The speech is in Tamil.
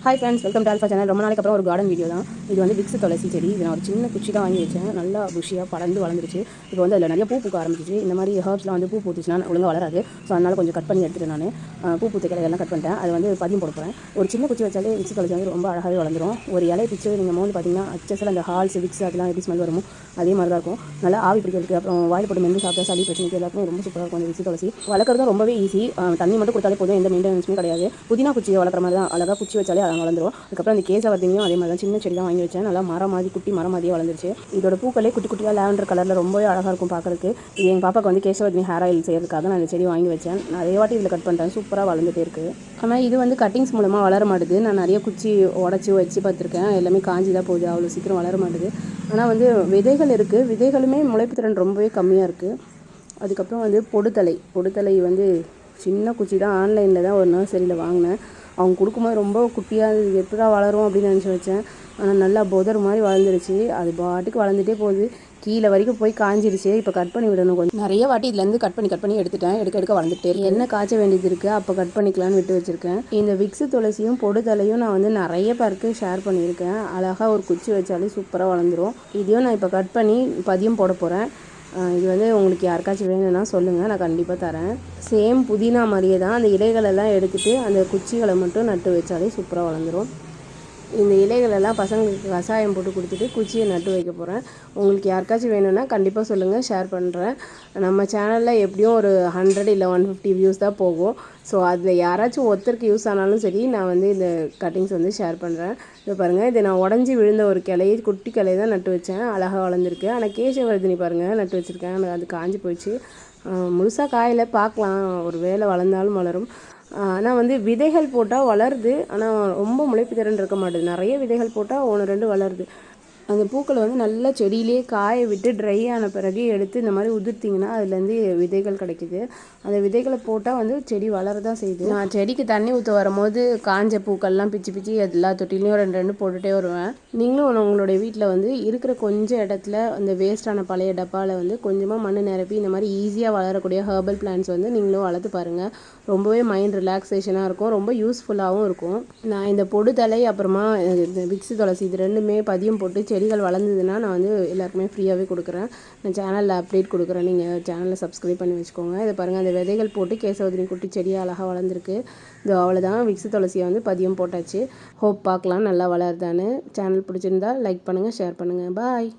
Hi friends, welcome to alpha channel. ரொம்ப நாளைக்கு அப்புறம் ஒரு கார்டன் வீடியோ தான். இது வந்து விக்ஸ் துளசி செடி. இது நான் ஒரு சின்ன குச்சி தான் வாங்கி வச்சேன். நல்லா புஷியாக படர்ந்து வளர்ந்துருச்சு. இப்போ வந்து அதில் நிறைய பூ பூக்க ஆரம்பிச்சிச்சு. இந்த மாதிரி ஹர்ப்ஸ்லாம் வந்து பூ பூத்துச்சுன்னா ஒழுங்காக வளராது. ஸோ அதனால் கொஞ்சம் கட் பண்ணி எடுத்துகிட்டு நான் பூ பூத்த கிளையெல்லாம் கட் பண்ணிட்டேன். அது வந்து பதியம் போட போகிறேன். ஒரு சின்ன குச்சி வச்சாலே விக்ஸ் துளசி வந்து ரொம்ப அழகாகவே வளர்ந்துடும். ஒரு இலை பிச்சு நீங்கள் மோந்து பார்த்தீங்கன்னா அச்சஸில் அந்த ஹால்ஸ் விக்ஸ் அதெல்லாம் எப்படி ஸ்மெல் வருமோ அதே மாதிரி தான் இருக்கும். நல்லா ஆவி பிடிக்கிறதுக்கு, அப்புறம் வாயில் போட்டு மென்று சாப்பிட்டா சளி பிரச்சனைக்கு எல்லாருக்கும் ரொம்ப சூப்பராக இருக்கும். அந்த விக்ஸ் துளசி வளர்க்குறதும் ரொம்பவே ஈஸி. தண்ணி மட்டும் கொடுத்தாலே போதும், எந்த மெயின்டெனன்ஸுமே கிடையாது. புதினா குச்சியை வளர்க்குற மாதிரி தான். அழகாக குச்சி வச்சாலே அதை வளர்ந்துடும். அதுக்கப்புறம் அந்த கேசவர்த்தினியும் அதே மாதிரி தான் சின்ன செடி தான் வாங்கி வச்சேன். நல்லா மரம் மாதிரி குட்டி மரம் மாதிரியே வளர்ந்துருச்சு. இதோட பூக்களே குட்டி குட்டியாக லாவெண்டர் கலரில் ரொம்பவே அழகாக இருக்கும் பார்க்கறதுக்கு. இது எங்கள் பாப்பாக்கு வந்து கேசவர்த்தினி ஹேர் ஆயில் செய்யறதுக்காக நான் இந்த செடி வாங்கி வச்சேன். நிறைய வாட்டி இதில் கட் பண்ணிட்டேன். சூப்பராக வளர்ந்துட்டே இருக்குது. ஆனால் இது வந்து கட்டிங்ஸ் மூலமாக வளர மாட்டுது. நான் நிறைய குச்சி உடச்சி வச்சு பார்த்துருக்கேன். எல்லாமே காஞ்சி தான் போகுது. அவ்வளோ சீக்கிரம் வளர மாட்டுது. ஆனால் வந்து விதைகள் இருக்குது. விதைகளுமே முளைப்பு திறன் ரொம்பவே கம்மியாக இருக்குது. அதுக்கப்புறம் வந்து பொடுத்தலை வந்து சின்ன குச்சி தான். ஆன்லைனில் தான் ஒரு நர்சரியில் வாங்கினேன். அவங்க கொடுக்கும்போது ரொம்ப குட்டியாக இது எப்படா வளரும் அப்படின்னு நினச்சி வச்சேன். ஆனால் நல்லா புதர் மாதிரி வளர்ந்துருச்சு. அது பாட்டுக்கு வளர்ந்துட்டே போகுது. கீழே வரைக்கும் போய் காஞ்சிருச்சு. இப்போ கட் பண்ணி விடணும். கொஞ்சம் நிறைய வாட்டி இதுலேருந்து கட் பண்ணி எடுத்துட்டேன். எடுக்க வளர்ந்துட்டே இருக்கு. என்ன காய்ச்ச வேண்டியது இருக்குது, அப்போ கட் பண்ணிக்கலான்னு விட்டு வச்சுருக்கேன். இந்த விக்ஸ் துளசியும் பொடுதலையும் நான் வந்து நிறைய பேருக்கு ஷேர் பண்ணியிருக்கேன். அழகாக ஒரு குச்சி வச்சாலே சூப்பராக வளர்ந்துடும். இதையும் நான் இப்போ கட் பண்ணி பதியம் போட போகிறேன். இது வந்து உங்களுக்கு யாருக்காச்சும் வேணும்னா சொல்லுங்கள், நான் கண்டிப்பாக தரேன். சேம் புதினா மாதிரியே தான். அந்த இலைகளெல்லாம் எடுத்துகிட்டு அந்த குச்சிகளை மட்டும் நட்டு வச்சாலே சூப்பராக வளர்ந்துடும். இந்த இலைகளெல்லாம் பசங்களுக்கு கஷாயம் போட்டு கொடுத்துட்டு குச்சியை நட்டு வைக்க போகிறேன். உங்களுக்கு யாருக்காச்சும் வேணும்னா கண்டிப்பாக சொல்லுங்கள், ஷேர் பண்ணுறேன். நம்ம சேனலில் எப்படியும் ஒரு 100 இல்லை 150 வியூஸ் தான் போகும். ஸோ அதில் யாராச்சும் ஒருத்தருக்கு யூஸ் ஆனாலும் சரி, நான் வந்து இந்த கட்டிங்ஸ் வந்து ஷேர் பண்ணுறேன். இப்போ பாருங்கள், இது நான் உடஞ்சி விழுந்த ஒரு குட்டி கிளையை தான் நட்டு வச்சேன். அழகாக வளர்ந்துருக்கு. ஆனால் கேசவர்தினி பாருங்கள் நட்டு வச்சுருக்கேன். அது காஞ்சி போயிடுச்சு. முழுசாக காயில் பார்க்கலாம், ஒரு வேளை வளர்ந்தாலும் வளரும். ஆனால் வந்து விதைகள் போட்டால் வளருது. ஆனால் ரொம்ப முளைப்பு திறன் இருக்க மாட்டுது. நிறைய விதைகள் போட்டால் 1 2 வளருது. அந்த பூக்களை வந்து நல்லா செடியிலே காய விட்டு ட்ரை ஆன பிறகு எடுத்து இந்த மாதிரி உதிர்த்திங்கன்னா அதுலேருந்து விதைகள் கிடைக்கிது. அந்த விதைகளை போட்டால் வந்து செடி வளரதான் செய்யுது. நான் செடிக்கு தண்ணி ஊற்ற வரும்போது காஞ்ச பூக்கள்லாம் பிச்சு எல்லா தொட்டிலையும் 2 போட்டுகிட்டே வருவேன். நீங்களும் உங்களுடைய வீட்டில் வந்து இருக்கிற கொஞ்சம் இடத்துல அந்த வேஸ்டான பழைய டப்பாவில் வந்து கொஞ்சமாக மண் நிரப்பி இந்த மாதிரி ஈஸியாக வளரக்கூடிய ஹெர்பல் பிளான்ட்ஸ் வந்து நீங்களும் வளர்த்து பாருங்கள். ரொம்பவே மைண்ட் ரிலாக்ஸேஷனாக இருக்கும். ரொம்ப யூஸ்ஃபுல்லாகவும் இருக்கும். நான் இந்த பொடுதலை அப்புறமா இந்த விக்ஸ் துளசி இது 2மே பதியம் போட்டு செடிகள் வளர்ந்ததுன்னா நான் வந்து எல்லாருக்குமே ஃப்ரீயாகவே கொடுக்குறேன். நான் சேனலில் அப்டேட் கொடுக்குறேன். நீங்கள் சேனலில் சப்ஸ்கிரைப் பண்ணி வச்சுக்கோங்க. இதை பாருங்கள், அந்த விதைகள் போட்டு கேசவர்தினி குட்டி செடியாக அழகாக வளர்ந்துருக்கு. இது அவ்வளோதான். விக்ஸ் துளசியை வந்து பதியம் போட்டாச்சு. ஹோப் பார்க்கலாம் நல்லா வளருதான்னு. சேனல் பிடிச்சிருந்தா லைக் பண்ணுங்கள், ஷேர் பண்ணுங்கள். பாய்.